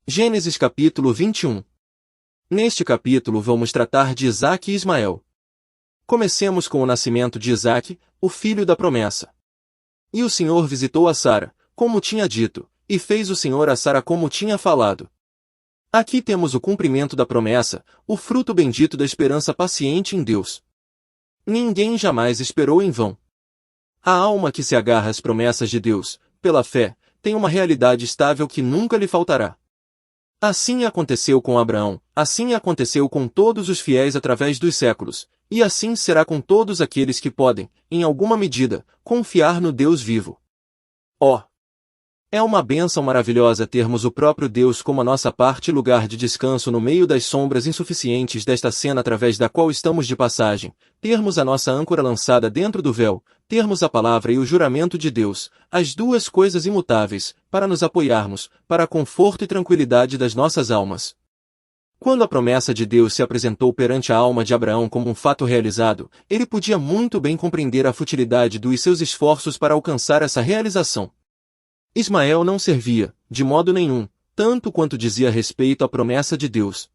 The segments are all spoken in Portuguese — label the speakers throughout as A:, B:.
A: Gênesis capítulo 21. Neste capítulo vamos tratar de Isaque e Ismael. Comecemos com o nascimento de Isaque, o filho da promessa. E o Senhor visitou a Sara, como tinha dito, e fez o Senhor a Sara como tinha falado. Aqui temos o cumprimento da promessa, o fruto bendito da esperança paciente em Deus. Ninguém jamais esperou em vão. A alma que se agarra às promessas de Deus, pela fé, tem uma realidade estável que nunca lhe faltará. Assim aconteceu com Abraão, assim aconteceu com todos os fiéis através dos séculos, e assim será com todos aqueles que podem, em alguma medida, confiar no Deus vivo. Oh! É uma bênção maravilhosa termos o próprio Deus como a nossa parte e lugar de descanso no meio das sombras insuficientes desta cena através da qual estamos de passagem, termos a nossa âncora lançada dentro do véu, termos a palavra e o juramento de Deus, as duas coisas imutáveis, para nos apoiarmos, para a conforto e tranquilidade das nossas almas. Quando a promessa de Deus se apresentou perante a alma de Abraão como um fato realizado, ele podia muito bem compreender a futilidade dos seus esforços para alcançar essa realização. Ismael não servia, de modo nenhum, tanto quanto dizia respeito à promessa de Deus.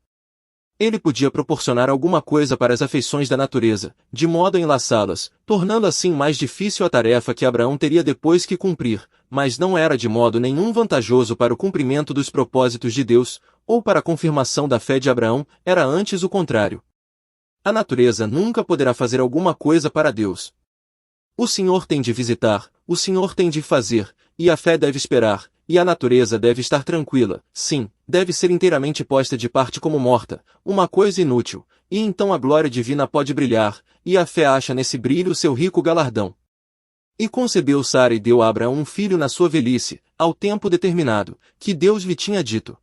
A: Ele podia proporcionar alguma coisa para as afeições da natureza, de modo a enlaçá-las, tornando assim mais difícil a tarefa que Abraão teria depois que cumprir, mas não era de modo nenhum vantajoso para o cumprimento dos propósitos de Deus, ou para a confirmação da fé de Abraão, era antes o contrário. A natureza nunca poderá fazer alguma coisa para Deus. O Senhor tem de visitar, o Senhor tem de fazer, e a fé deve esperar, e a natureza deve estar tranquila, sim, deve ser inteiramente posta de parte como morta, uma coisa inútil, e então a glória divina pode brilhar, e a fé acha nesse brilho seu rico galardão. E concebeu Sara e deu a Abraão um filho na sua velhice, ao tempo determinado, que Deus lhe tinha dito.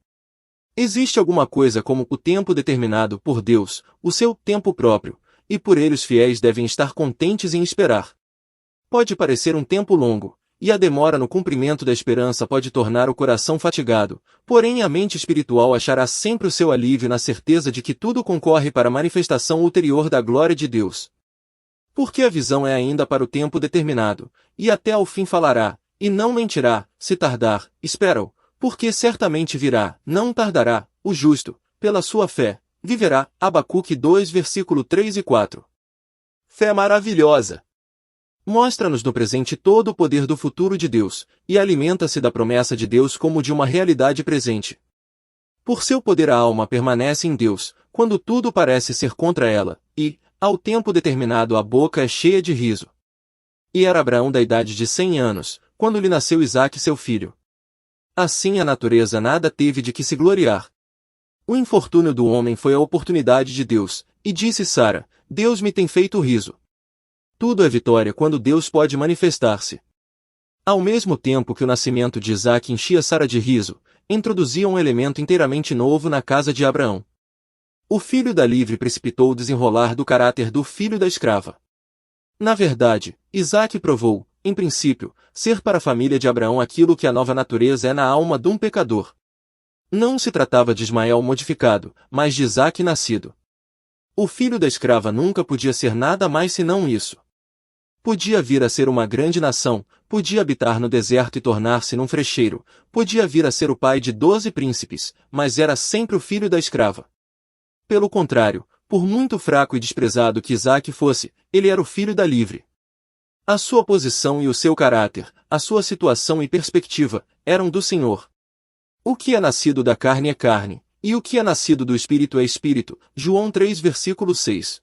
A: Existe alguma coisa como o tempo determinado por Deus, o seu tempo próprio, e por ele os fiéis devem estar contentes em esperar. Pode parecer um tempo longo, e a demora no cumprimento da esperança pode tornar o coração fatigado, porém a mente espiritual achará sempre o seu alívio na certeza de que tudo concorre para a manifestação ulterior da glória de Deus. Porque a visão é ainda para o tempo determinado, e até ao fim falará, e não mentirá, se tardar, espera-o, porque certamente virá, não tardará, o justo, pela sua fé, viverá. Abacuque 2 versículo 3 e 4. Fé maravilhosa! Mostra-nos no presente todo o poder do futuro de Deus, e alimenta-se da promessa de Deus como de uma realidade presente. Por seu poder a alma permanece em Deus, quando tudo parece ser contra ela, e, ao tempo determinado a boca é cheia de riso. E era Abraão da idade de 100 anos, quando lhe nasceu Isaque seu filho. Assim a natureza nada teve de que se gloriar. O infortúnio do homem foi a oportunidade de Deus, e disse Sara, Deus me tem feito riso. Tudo é vitória quando Deus pode manifestar-se. Ao mesmo tempo que o nascimento de Isaque enchia Sara de riso, introduzia um elemento inteiramente novo na casa de Abraão. O filho da livre precipitou o desenrolar do caráter do filho da escrava. Na verdade, Isaque provou, em princípio, ser para a família de Abraão aquilo que a nova natureza é na alma de um pecador. Não se tratava de Ismael modificado, mas de Isaque nascido. O filho da escrava nunca podia ser nada mais senão isso. Podia vir a ser uma grande nação, podia habitar no deserto e tornar-se num frecheiro, podia vir a ser o pai de 12 príncipes, mas era sempre o filho da escrava. Pelo contrário, por muito fraco e desprezado que Isaque fosse, ele era o filho da livre. A sua posição e o seu caráter, a sua situação e perspectiva, eram do Senhor. O que é nascido da carne é carne, e o que é nascido do Espírito é Espírito. João 3 versículo 6.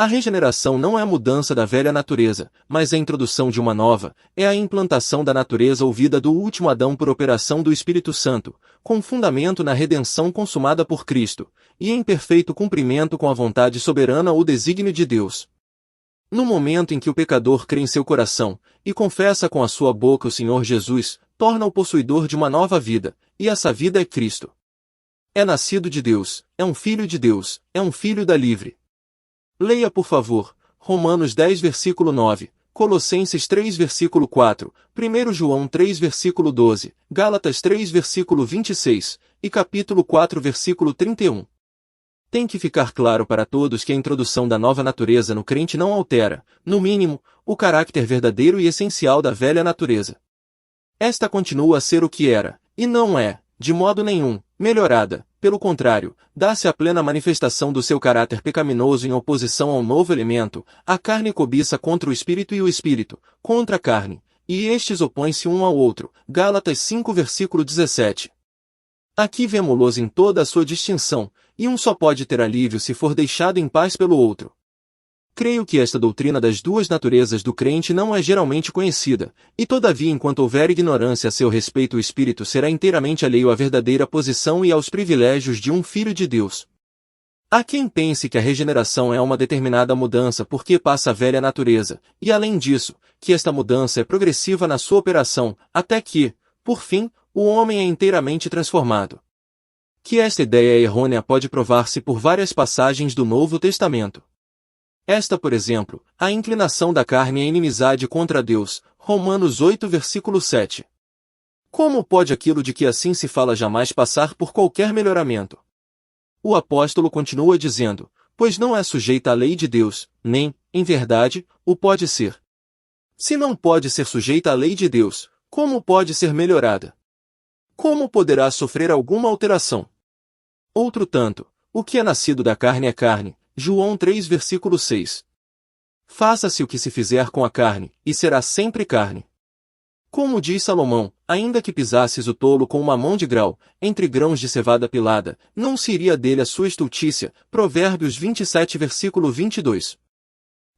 A: A regeneração não é a mudança da velha natureza, mas a introdução de uma nova, é a implantação da natureza ouvida do último Adão por operação do Espírito Santo, com fundamento na redenção consumada por Cristo, e em perfeito cumprimento com a vontade soberana ou desígnio de Deus. No momento em que o pecador crê em seu coração, e confessa com a sua boca o Senhor Jesus, torna-o possuidor de uma nova vida, e essa vida é Cristo. É nascido de Deus, é um filho de Deus, é um filho da livre. Leia por favor, Romanos 10 versículo 9, Colossenses 3 versículo 4, 1 João 3 versículo 12, Gálatas 3 versículo 26, e capítulo 4 versículo 31. Tem que ficar claro para todos que a introdução da nova natureza no crente não altera, no mínimo, o caráter verdadeiro e essencial da velha natureza. Esta continua a ser o que era, e não é, de modo nenhum, melhorada. Pelo contrário, dá-se a plena manifestação do seu caráter pecaminoso em oposição ao novo elemento. A carne cobiça contra o espírito contra a carne, e estes opõem-se um ao outro. Gálatas 5 versículo 17. Aqui vemo-los em toda a sua distinção, e um só pode ter alívio se for deixado em paz pelo outro. Creio que esta doutrina das duas naturezas do crente não é geralmente conhecida, e todavia enquanto houver ignorância a seu respeito o espírito será inteiramente alheio à verdadeira posição e aos privilégios de um filho de Deus. Há quem pense que a regeneração é uma determinada mudança porque passa a velha natureza, e além disso, que esta mudança é progressiva na sua operação, até que, por fim, o homem é inteiramente transformado. Que esta ideia é errônea pode provar-se por várias passagens do Novo Testamento. Esta, por exemplo, a inclinação da carne é inimizade contra Deus, Romanos 8 versículo 7. Como pode aquilo de que assim se fala jamais passar por qualquer melhoramento? O apóstolo continua dizendo, pois não é sujeita à lei de Deus, nem, em verdade, o pode ser. Se não pode ser sujeita à lei de Deus, como pode ser melhorada? Como poderá sofrer alguma alteração? Outro tanto, o que é nascido da carne é carne, João 3 versículo 6. Faça-se o que se fizer com a carne, e será sempre carne. Como diz Salomão, ainda que pisasses o tolo com uma mão de grau, entre grãos de cevada pilada, não se iria dele a sua estultícia, Provérbios 27 versículo 22.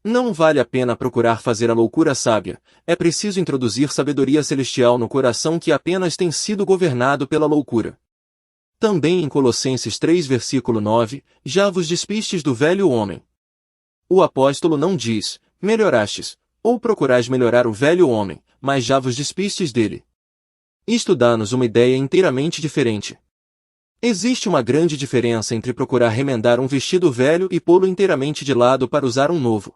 A: Não vale a pena procurar fazer a loucura sábia, é preciso introduzir sabedoria celestial no coração que apenas tem sido governado pela loucura. Também em Colossenses 3 versículo 9, já vos despistes do velho homem. O apóstolo não diz, melhorastes, ou procurais melhorar o velho homem, mas já vos despistes dele. Isto dá-nos uma ideia inteiramente diferente. Existe uma grande diferença entre procurar remendar um vestido velho e pô-lo inteiramente de lado para usar um novo.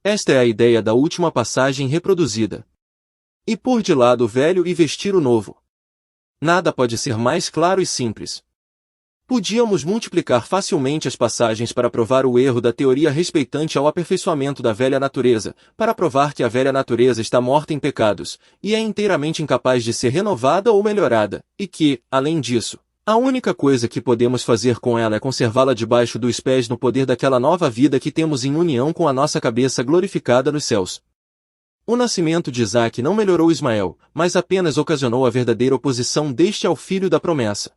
A: Esta é a ideia da última passagem reproduzida. E pôr de lado o velho e vestir o novo. Nada pode ser mais claro e simples. Podíamos multiplicar facilmente as passagens para provar o erro da teoria respeitante ao aperfeiçoamento da velha natureza, para provar que a velha natureza está morta em pecados, e é inteiramente incapaz de ser renovada ou melhorada, e que, além disso, a única coisa que podemos fazer com ela é conservá-la debaixo dos pés no poder daquela nova vida que temos em união com a nossa cabeça glorificada nos céus. O nascimento de Isaque não melhorou Ismael, mas apenas ocasionou a verdadeira oposição deste ao filho da promessa.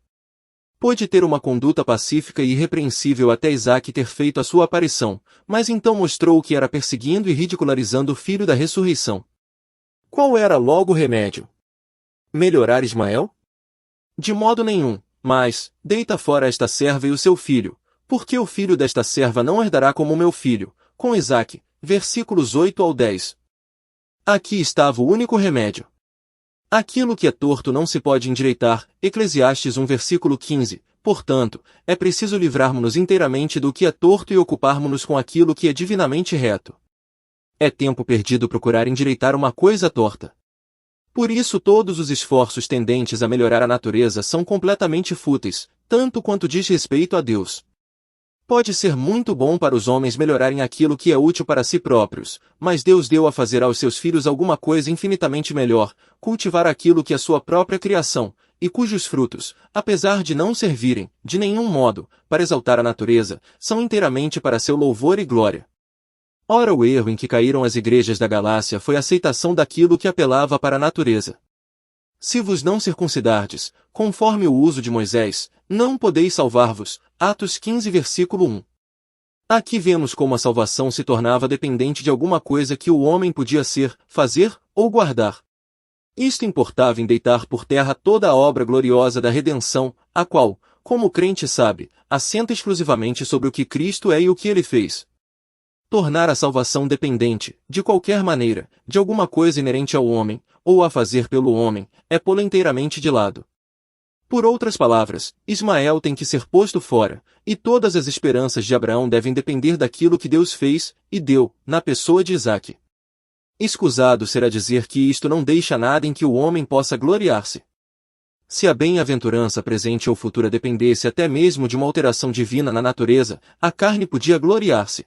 A: Pôde ter uma conduta pacífica e irrepreensível até Isaque ter feito a sua aparição, mas então mostrou o que era perseguindo e ridicularizando o filho da ressurreição. Qual era logo o remédio? Melhorar Ismael? De modo nenhum, mas, deita fora esta serva e o seu filho, porque o filho desta serva não herdará como meu filho, com Isaque, versículos 8 ao 10. Aqui estava o único remédio. Aquilo que é torto não se pode endireitar, Eclesiastes 1 versículo 15, portanto, é preciso livrarmos-nos inteiramente do que é torto e ocuparmos-nos com aquilo que é divinamente reto. É tempo perdido procurar endireitar uma coisa torta. Por isso todos os esforços tendentes a melhorar a natureza são completamente fúteis, tanto quanto diz respeito a Deus. Pode ser muito bom para os homens melhorarem aquilo que é útil para si próprios, mas Deus deu a fazer aos seus filhos alguma coisa infinitamente melhor, cultivar aquilo que é sua própria criação, e cujos frutos, apesar de não servirem, de nenhum modo, para exaltar a natureza, são inteiramente para seu louvor e glória. Ora, o erro em que caíram as igrejas da Galácia foi a aceitação daquilo que apelava para a natureza. Se vos não circuncidardes, conforme o uso de Moisés, não podeis salvar-vos. Atos 15 versículo 1. Aqui vemos como a salvação se tornava dependente de alguma coisa que o homem podia ser, fazer, ou guardar. Isto importava em deitar por terra toda a obra gloriosa da redenção, a qual, como o crente sabe, assenta exclusivamente sobre o que Cristo é e o que ele fez. Tornar a salvação dependente, de qualquer maneira, de alguma coisa inerente ao homem, ou a fazer pelo homem, é pô-la inteiramente de lado. Por outras palavras, Ismael tem que ser posto fora, e todas as esperanças de Abraão devem depender daquilo que Deus fez, e deu, na pessoa de Isaque. Escusado será dizer que isto não deixa nada em que o homem possa gloriar-se. Se a bem-aventurança presente ou futura dependesse até mesmo de uma alteração divina na natureza, a carne podia gloriar-se.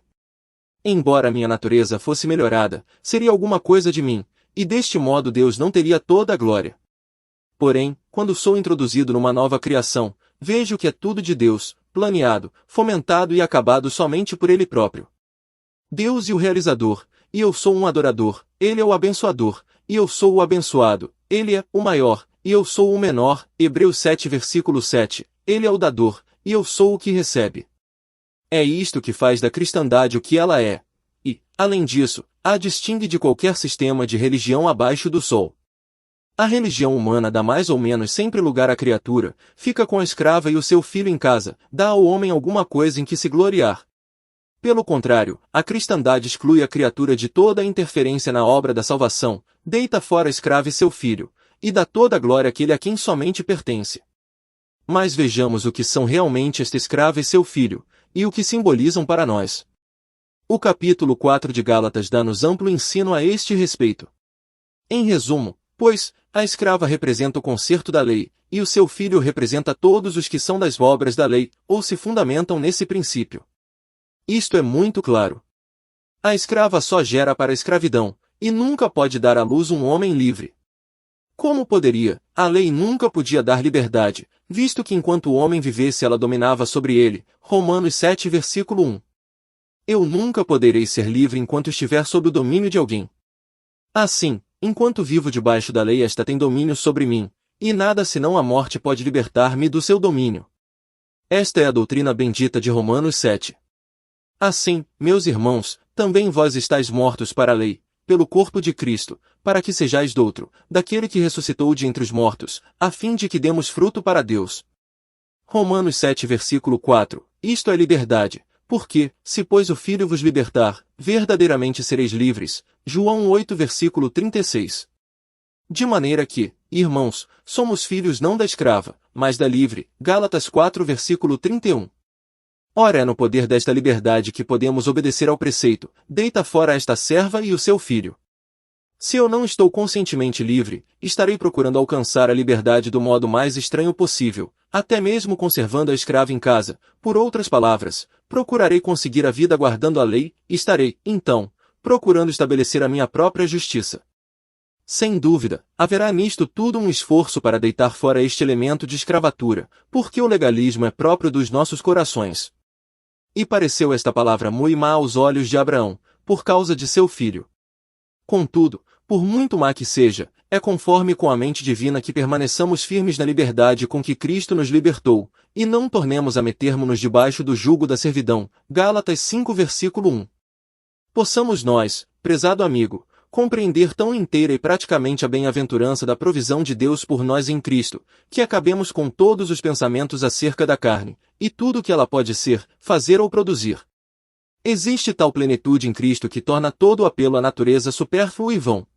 A: Embora minha natureza fosse melhorada, seria alguma coisa de mim, e deste modo Deus não teria toda a glória. Porém, quando sou introduzido numa nova criação, vejo que é tudo de Deus, planeado, fomentado e acabado somente por Ele próprio. Deus é o realizador, e eu sou um adorador, Ele é o abençoador, e eu sou o abençoado, Ele é o maior, e eu sou o menor, Hebreus 7 versículo 7, Ele é o dador, e eu sou o que recebe. É isto que faz da cristandade o que ela é, e, além disso, a distingue de qualquer sistema de religião abaixo do sol. A religião humana dá mais ou menos sempre lugar à criatura, fica com a escrava e o seu filho em casa, dá ao homem alguma coisa em que se gloriar. Pelo contrário, a cristandade exclui a criatura de toda a interferência na obra da salvação, deita fora a escrava e seu filho, e dá toda a glória àquele a quem somente pertence. Mas vejamos o que são realmente esta escrava e seu filho, e o que simbolizam para nós. O capítulo 4 de Gálatas dá-nos amplo ensino a este respeito. Em resumo, pois, a escrava representa o conserto da lei, e o seu filho representa todos os que são das obras da lei, ou se fundamentam nesse princípio. Isto é muito claro. A escrava só gera para a escravidão, e nunca pode dar à luz um homem livre. Como poderia? A lei nunca podia dar liberdade, visto que enquanto o homem vivesse ela dominava sobre ele. Romanos 7 versículo 1. Eu nunca poderei ser livre enquanto estiver sob o domínio de alguém. Assim, enquanto vivo debaixo da lei esta tem domínio sobre mim, e nada senão a morte pode libertar-me do seu domínio. Esta é a doutrina bendita de Romanos 7. Assim, meus irmãos, também vós estáis mortos para a lei, pelo corpo de Cristo, para que sejais doutro, daquele que ressuscitou de entre os mortos, a fim de que demos fruto para Deus. Romanos 7 versículo 4, isto é liberdade, porque, se pois o Filho vos libertar, verdadeiramente sereis livres. João 8 versículo 36. De maneira que, irmãos, somos filhos não da escrava, mas da livre. Gálatas 4 versículo 31. Ora é no poder desta liberdade que podemos obedecer ao preceito, deita fora esta serva e o seu filho. Se eu não estou conscientemente livre, estarei procurando alcançar a liberdade do modo mais estranho possível, até mesmo conservando a escrava em casa. Por outras palavras, procurarei conseguir a vida guardando a lei, e estarei, então, procurando estabelecer a minha própria justiça. Sem dúvida, haverá nisto tudo um esforço para deitar fora este elemento de escravatura, porque o legalismo é próprio dos nossos corações. E pareceu esta palavra muito má aos olhos de Abraão, por causa de seu filho. Contudo, por muito má que seja, é conforme com a mente divina que permaneçamos firmes na liberdade com que Cristo nos libertou, e não tornemos a metermos-nos debaixo do jugo da servidão. Gálatas 5 versículo 1. Possamos nós, prezado amigo, compreender tão inteira e praticamente a bem-aventurança da provisão de Deus por nós em Cristo, que acabemos com todos os pensamentos acerca da carne, e tudo o que ela pode ser, fazer ou produzir. Existe tal plenitude em Cristo que torna todo o apelo à natureza supérfluo e vão.